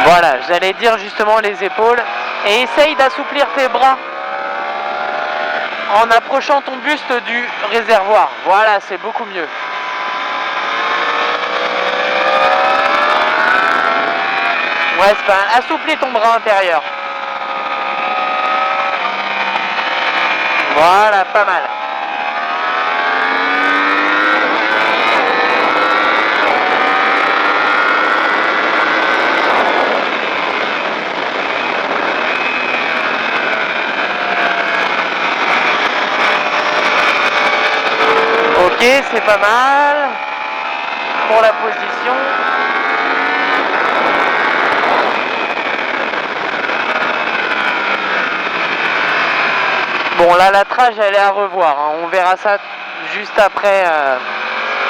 Voilà, j'allais dire justement les épaules. Et essaye d'assouplir tes bras en approchant ton buste du réservoir. Voilà, c'est beaucoup mieux. Ouais, c'est pas mal. Assouplis ton bras intérieur. Voilà, pas mal. Ok, c'est pas mal pour la position. Bon, là, la trage, elle est à revoir. Hein. On verra ça juste après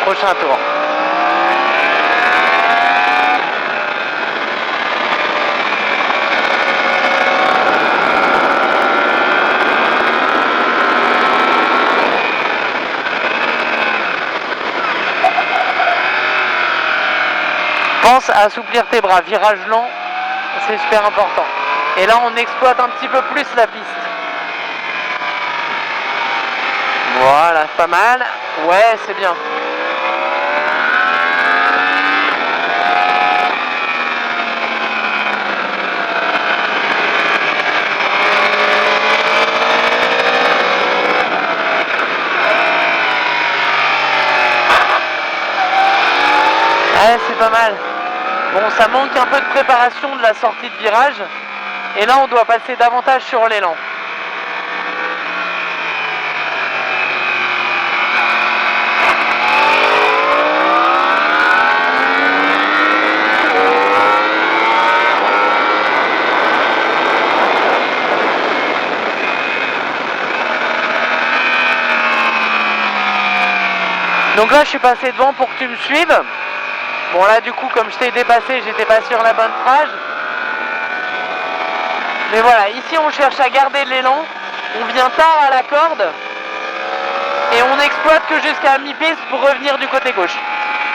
prochain tour. Pense à assouplir tes bras. Virage lent, c'est super important. Et là, on exploite un petit peu plus la piste. Voilà, pas mal. Ouais, c'est bien. Ouais, c'est pas mal. Bon, ça manque un peu de préparation de la sortie de virage. Et là, on doit passer davantage sur l'élan. Donc là, je suis passé devant pour que tu me suives. Bon, là, du coup, comme je t'ai dépassé, j'étais pas sur la bonne trage. Mais voilà, ici, on cherche à garder l'élan. On vient tard à la corde. Et on exploite que jusqu'à mi-piste pour revenir du côté gauche.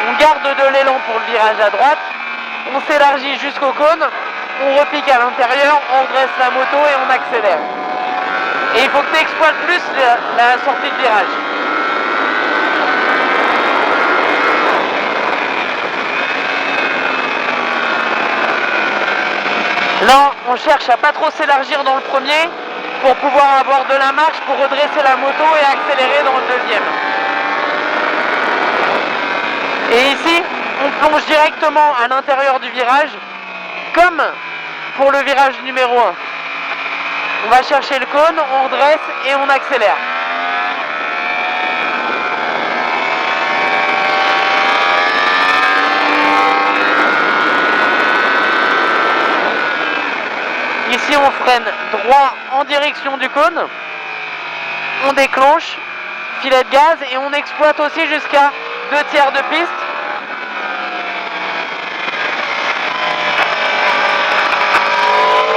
On garde de l'élan pour le virage à droite. On s'élargit jusqu'au cône. On repique à l'intérieur. On redresse la moto et on accélère. Et il faut que tu exploites plus la sortie de virage. Là, on cherche à pas trop s'élargir dans le premier pour pouvoir avoir de la marche pour redresser la moto et accélérer dans le deuxième. Et ici, on plonge directement à l'intérieur du virage, comme pour le virage numéro 1. On va chercher le cône, on redresse et on accélère. Ici, on freine droit en direction du cône. On déclenche, filet de gaz et on exploite aussi jusqu'à 2/3 de piste.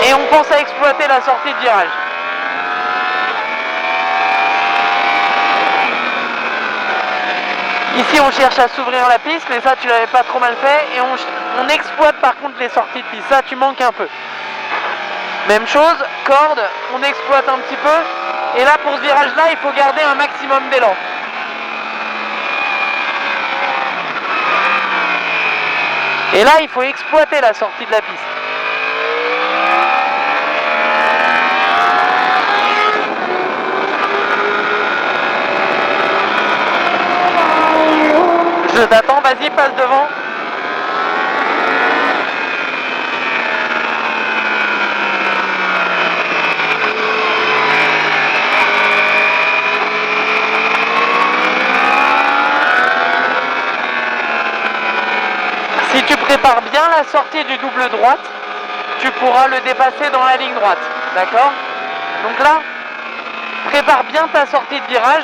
Et on pense à exploiter la sortie de virage. Ici, on cherche à s'ouvrir la piste, mais ça, tu l'avais pas trop mal fait. Et on exploite par contre les sorties de piste. Ça, tu manques un peu. Même chose, corde, on exploite un petit peu. Et là, pour ce virage-là, il faut garder un maximum d'élan. Et là, il faut exploiter la sortie de la piste. Je t'attends, vas-y, passe devant. Si tu prépares bien la sortie du double droite, tu pourras le dépasser dans la ligne droite, d'accord? Donc là, prépare bien ta sortie de virage.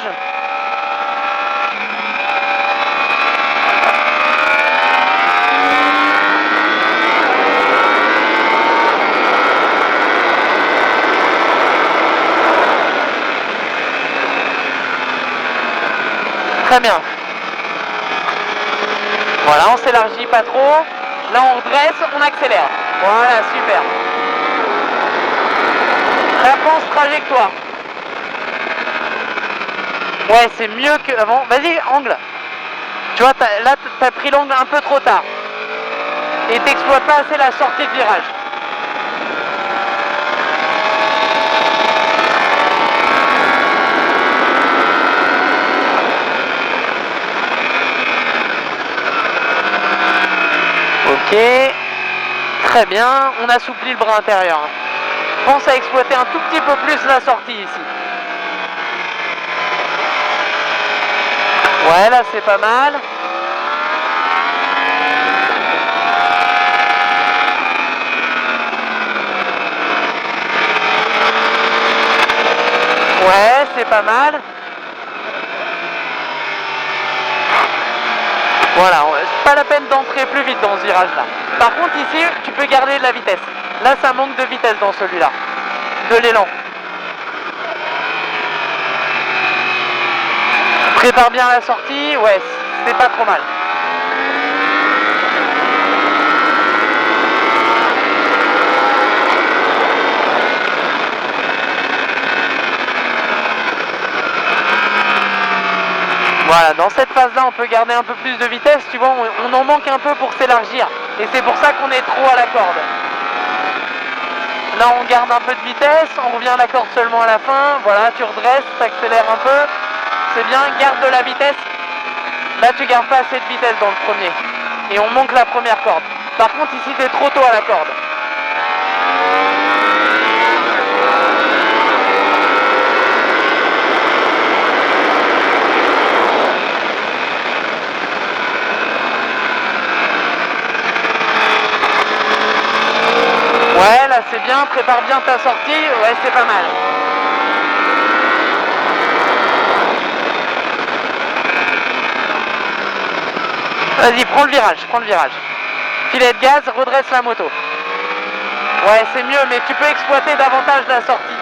Très bien. Voilà, on s'élargit pas trop. Là, on redresse, on accélère. Voilà, super. Réponse trajectoire. Ouais, c'est mieux qu'avant. Vas-y, angle. Tu vois, là, t'as pris l'angle un peu trop tard. Et t'exploites pas assez la sortie de virage. Ok. Très bien. On assouplit le bras intérieur. Pense à exploiter un tout petit peu plus la sortie ici. Ouais, là c'est pas mal. Ouais, c'est pas mal. Voilà, c'est pas la peine d'entrer plus vite dans ce virage-là. Par contre, ici, tu peux garder de la vitesse. Là, ça manque de vitesse dans celui-là. De l'élan. Prépare bien la sortie. Ouais, c'est pas trop mal. Voilà, dans cette phase-là, on peut garder un peu plus de vitesse. Tu vois, on en manque un peu pour s'élargir. Et c'est pour ça qu'on est trop à la corde. Là, on garde un peu de vitesse. On revient à la corde seulement à la fin. Voilà, tu redresses, tu accélères un peu. C'est bien, garde de la vitesse. Là, tu gardes pas assez de vitesse dans le premier. Et on manque la première corde. Par contre, ici, tu es trop tôt à la corde. Ouais, là c'est bien, prépare bien ta sortie, ouais c'est pas mal. Vas-y, prends le virage, prends le virage. Filet de gaz, redresse la moto. Ouais, c'est mieux, mais tu peux exploiter davantage la sortie.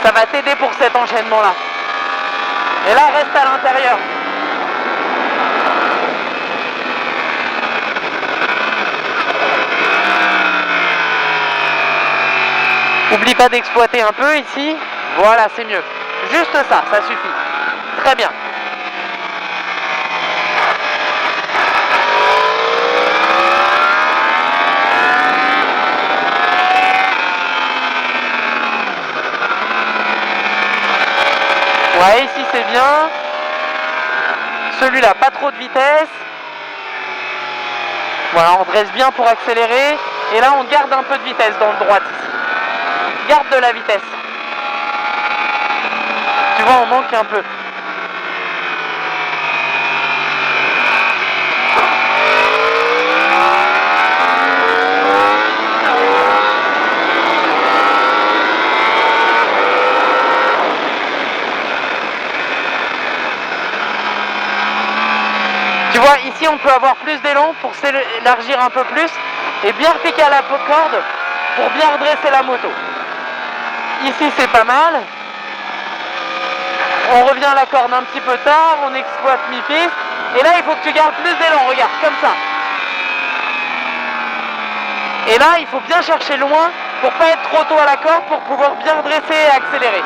Ça va t'aider pour cet enchaînement-là. Et là, reste à l'intérieur. Oublie pas d'exploiter un peu ici. Voilà, c'est mieux. Juste ça suffit. Très bien. Ouais, ici c'est bien. Celui-là, pas trop de vitesse. Voilà, on dresse bien pour accélérer. Et là, on garde un peu de vitesse dans le droite ici. Garde de la vitesse. Tu vois, on manque un peu. Tu vois, ici on peut avoir plus d'élan pour s'élargir un peu plus et bien piquer à la corde pour bien redresser la moto. Ici c'est pas mal. On revient à la corde un petit peu tard, on exploite mi-piste. Et là il faut que tu gardes plus d'élan, regarde, comme ça. Et là il faut bien chercher loin pour pas être trop tôt à la corde pour pouvoir bien redresser et accélérer.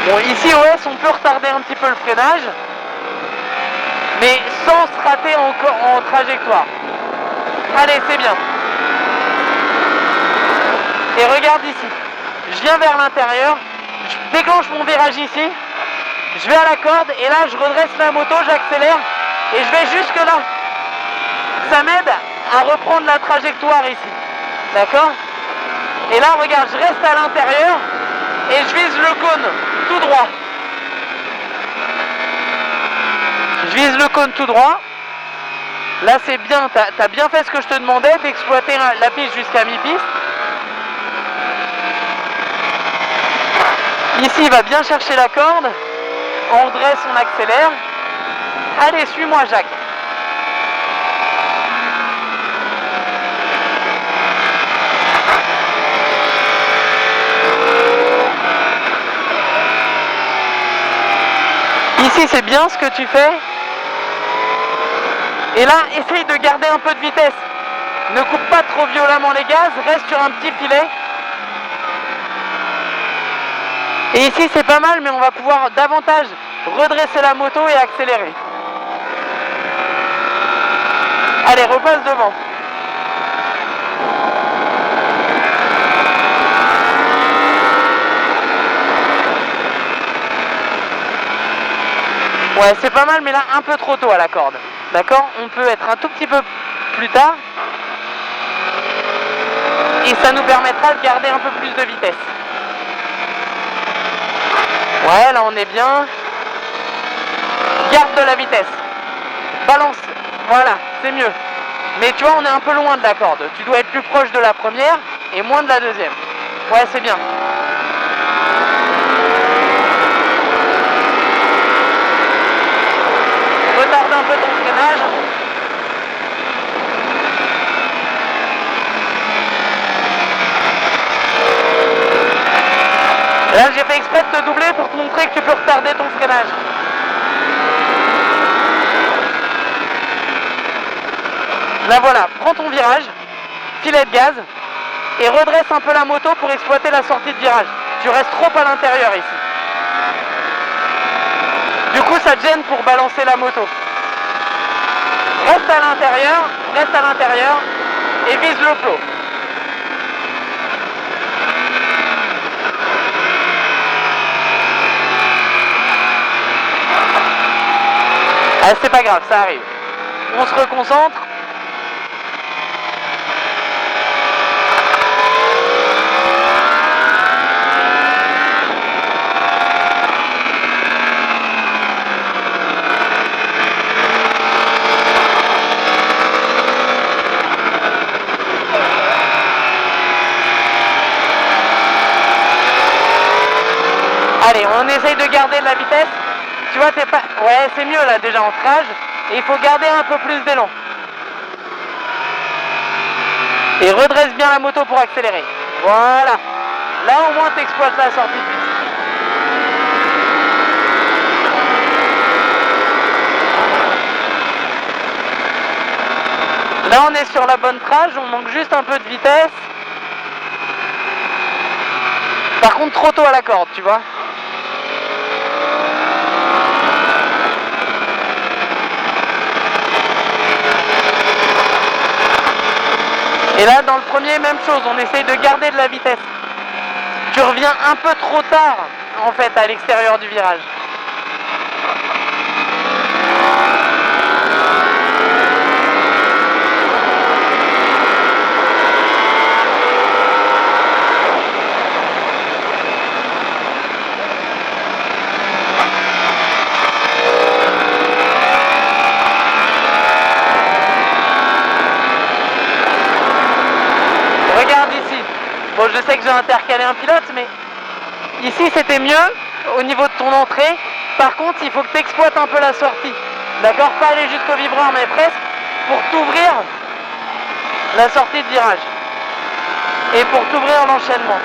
Bon, ici OS on peut retarder un petit peu le freinage, mais sans se rater en trajectoire. Allez, c'est bien. Et regarde ici, je viens vers l'intérieur, je déclenche mon virage ici, je vais à la corde et là je redresse la moto, j'accélère et je vais jusque là. Ça m'aide à reprendre la trajectoire ici. D'accord? Et là regarde, je reste à l'intérieur et je vise le cône tout droit. Je vise le cône tout droit. Là c'est bien, t'as bien fait ce que je te demandais, d'exploiter la piste jusqu'à mi-piste. Ici il va bien chercher la corde. On redresse, on accélère. Allez, suis-moi Jacques. Ici c'est bien ce que tu fais. Et là, essaye de garder un peu de vitesse. Ne coupe pas trop violemment les gaz, reste sur un petit filet. Et ici c'est pas mal, mais on va pouvoir davantage redresser la moto et accélérer. Allez, repasse devant. Ouais, c'est pas mal, mais là un peu trop tôt à la corde. D'accord? On peut être un tout petit peu plus tard. Et ça nous permettra de garder un peu plus de vitesse. Ouais, là on est bien. Garde de la vitesse. Balance. Voilà, c'est mieux. Mais tu vois, on est un peu loin de la corde. Tu dois être plus proche de la première et moins de la deuxième. Ouais, c'est bien. Retarde un peu ton freinage. Là, j'ai fait exprès de te doubler pour te montrer que tu peux retarder ton freinage. Là voilà, prends ton virage, filet de gaz et redresse un peu la moto pour exploiter la sortie de virage. Tu restes trop à l'intérieur ici. Du coup ça te gêne pour balancer la moto. Reste à l'intérieur et vise le flot. Ah, c'est pas grave, ça arrive. On se reconcentre. Allez, on essaye de garder de la vitesse. Tu vois, t'es pas... Ouais, c'est mieux là déjà en frage. Et il faut garder un peu plus d'élan. Et redresse bien la moto pour accélérer. Voilà. Là au moins tu exploites la sortie de piste. Là on est sur la bonne trage, on manque juste un peu de vitesse. Par contre trop tôt à la corde, tu vois. Et là dans le premier, même chose, on essaye de garder de la vitesse. Tu reviens un peu trop tard en fait à l'extérieur du virage. Regarde ici. Bon, je sais que j'ai intercalé un pilote, mais ici c'était mieux au niveau de ton entrée. Par contre, il faut que tu exploites un peu la sortie. D'accord? Pas aller jusqu'au vibreur, mais presque, pour t'ouvrir la sortie de virage. Et pour t'ouvrir l'enchaînement.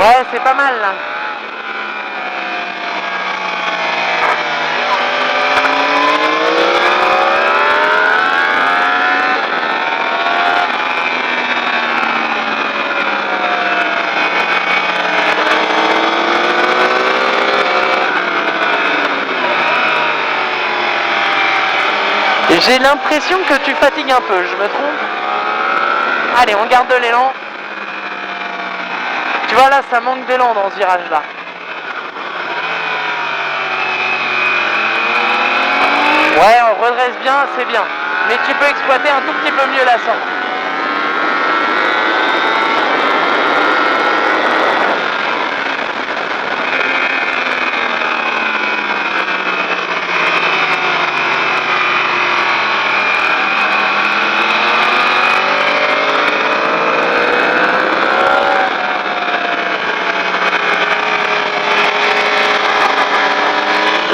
Ouais, c'est pas mal là. J'ai l'impression que tu fatigues un peu, je me trompe? Allez, on garde de l'élan. Tu vois là, ça manque d'élan dans ce virage là. Ouais, on redresse bien, c'est bien. Mais tu peux exploiter un tout petit peu mieux la sortie.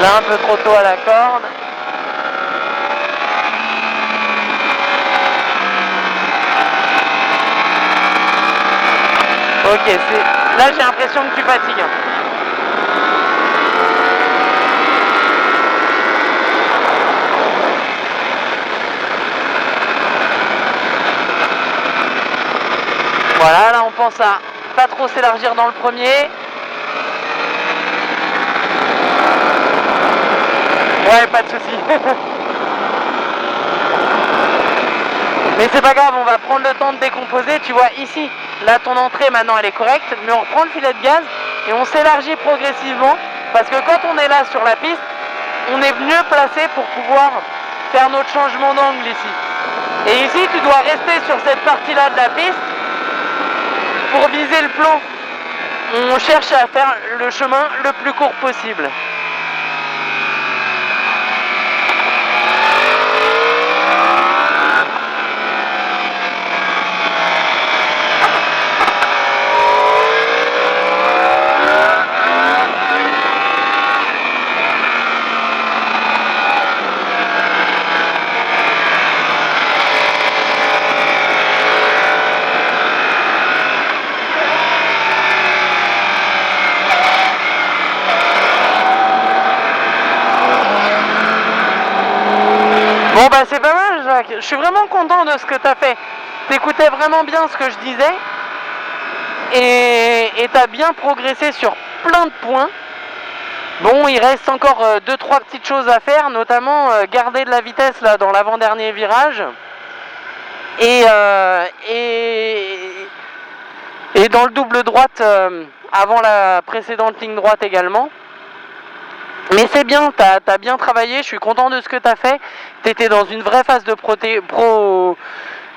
Là, un peu trop tôt à la corde. Ok, là j'ai l'impression que tu fatigues. Voilà, là on pense à pas trop s'élargir dans le premier. Ouais, pas de souci. Mais c'est pas grave, on va prendre le temps de décomposer. Tu vois ici, là ton entrée maintenant elle est correcte, mais on reprend le filet de gaz et on s'élargit progressivement parce que quand on est là sur la piste, on est mieux placé pour pouvoir faire notre changement d'angle ici. Et ici, tu dois rester sur cette partie-là de la piste pour viser le plomb. On cherche à faire le chemin le plus court possible. Bon bah c'est pas mal Jacques, je suis vraiment content de ce que tu as fait. T'écoutais vraiment bien ce que je disais et t'as bien progressé sur plein de points. Bon, il reste encore 2-3 petites choses à faire, notamment garder de la vitesse là dans l'avant-dernier virage et dans le double droite avant la précédente ligne droite également. Mais c'est bien, t'as bien travaillé, je suis content de ce que t'as fait. T'étais dans une vraie phase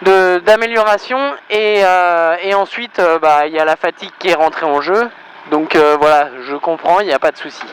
d'amélioration et ensuite il y a la fatigue qui est rentrée en jeu. Donc voilà, je comprends, il n'y a pas de souci.